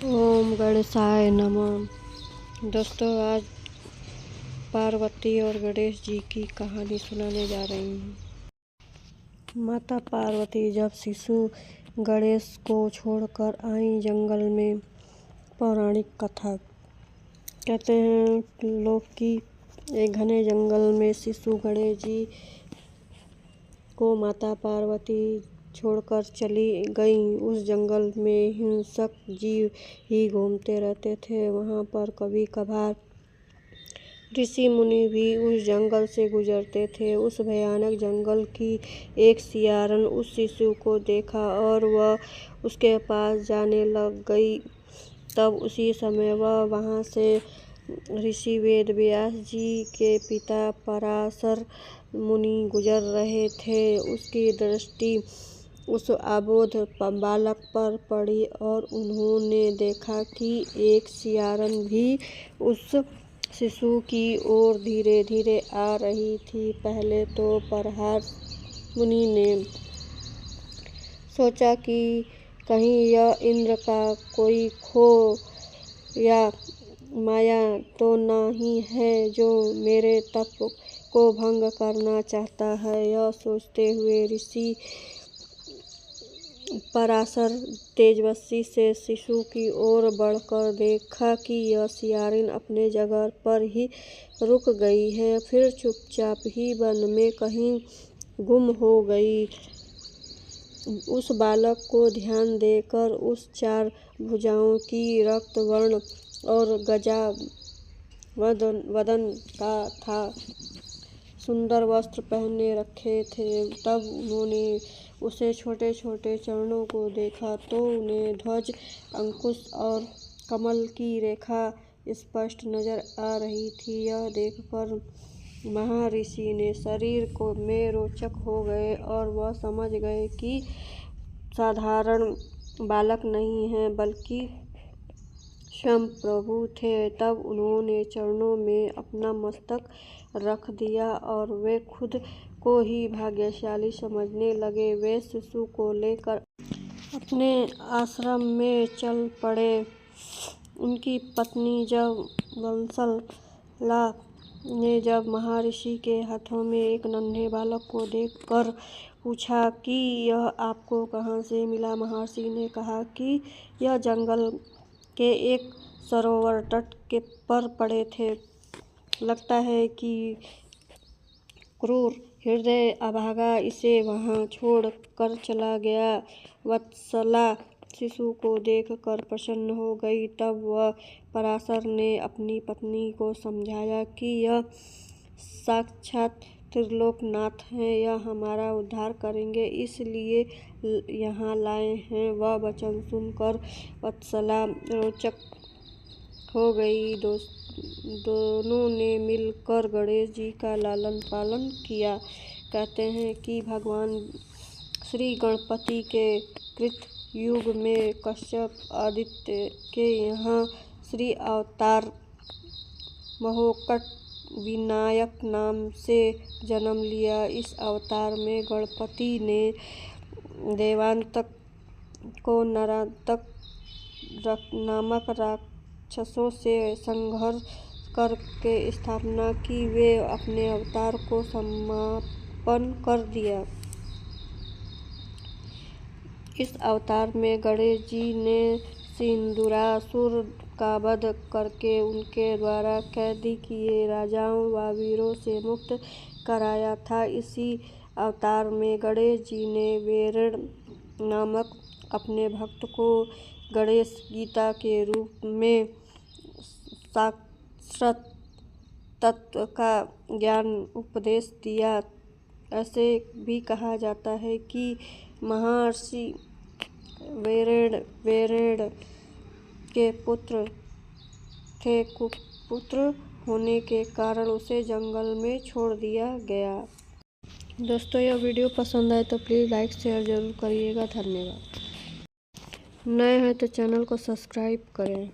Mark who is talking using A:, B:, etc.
A: ओम गणेशाय नमः। दोस्तों, आज पार्वती और गणेश जी की कहानी सुनाने जा रही हूँ। माता पार्वती जब शिशु गणेश को छोड़कर आई जंगल में। पौराणिक कथा कहते हैं लोग कि एक घने जंगल में शिशु गणेश जी को माता पार्वती छोड़कर चली गईं। उस जंगल में हिंसक जीव ही घूमते रहते थे। वहाँ पर कभी कभार ऋषि मुनि भी उस जंगल से गुजरते थे। उस भयानक जंगल की एक सियारन उस शिशु को देखा और वह उसके पास जाने लग गई। तब उसी समय वह वहाँ से ऋषि वेद व्यास जी के पिता पराशर मुनि गुजर रहे थे। उसकी दृष्टि उस अबोध बालक पर पड़ी और उन्होंने देखा कि एक सियारन भी उस शिशु की ओर धीरे धीरे आ रही थी। पहले तो पराशर मुनि ने सोचा कि कहीं यह इंद्र का कोई खो या माया तो नहीं है जो मेरे तप को भंग करना चाहता है। यह सोचते हुए ऋषि पराशर तेजस्वी से शिशु की ओर बढ़कर देखा कि यह सियारन अपने जगह पर ही रुक गई है, फिर चुपचाप ही वन में कहीं गुम हो गई। उस बालक को ध्यान देकर उस चार भुजाओं की रक्त वर्ण और गजा वदन का था, सुंदर वस्त्र पहने रखे थे। तब उन्होंने उसे छोटे छोटे चरणों को देखा तो उन्हें ध्वज, अंकुश और कमल की रेखा स्पष्ट नजर आ रही थी। यह देखकर महर्षि ने शरीर में रोचक हो गए और वह समझ गए कि साधारण बालक नहीं है बल्कि स्वयं प्रभु थे। तब उन्होंने चरणों में अपना मस्तक रख दिया और वे खुद को ही भाग्यशाली समझने लगे। वे शिशु को लेकर अपने आश्रम में चल पड़े। उनकी पत्नी जब वत्सला ने जब महर्षि के हाथों में एक नन्हे बालक को देखकर पूछा कि यह आपको कहाँ से मिला, महर्षि ने कहा कि यह जंगल के एक सरोवर तट पर पड़े थे। लगता है कि क्रूर हृदय अभागा इसे वहाँ छोड़ कर चला गया। वत्सला शिशु को देखकर प्रसन्न हो गई। तब वह पराशर ने अपनी पत्नी को समझाया कि यह साक्षात त्रिलोकनाथ हैं, यह हमारा उद्धार करेंगे, इसलिए यहाँ लाए हैं। वह वचन सुनकर वत्सला रोचक हो गई। दोनों ने मिलकर गणेश जी का लालन पालन किया। कहते हैं कि भगवान श्री गणपति के कृत युग में कश्यप आदित्य के यहाँ श्री अवतार महोत्कट विनायक नाम से जन्म लिया। इस अवतार में गणपति ने देवांतक को नरांतक नामक राक्षसों से संघर्ष करके स्थापना की। वे अपने अवतार को समापन कर दिया। इस अवतार में गणेश जी ने सिंदूरासुर का वध करके उनके द्वारा कैद किए राजाओं व वीरों से मुक्त कराया था। इसी अवतार में गणेश जी ने वेरण नामक अपने भक्त को गणेश गीता के रूप में शाश्वत तत्व का ज्ञान उपदेश दिया। ऐसे भी कहा जाता है कि महर्षि वेरण के पुत्र थे। कुपुत्र होने के कारण उसे जंगल में छोड़ दिया गया। दोस्तों, यह वीडियो पसंद आए तो प्लीज़ लाइक शेयर जरूर करिएगा। धन्यवाद। नए हैं तो चैनल को सब्सक्राइब करें।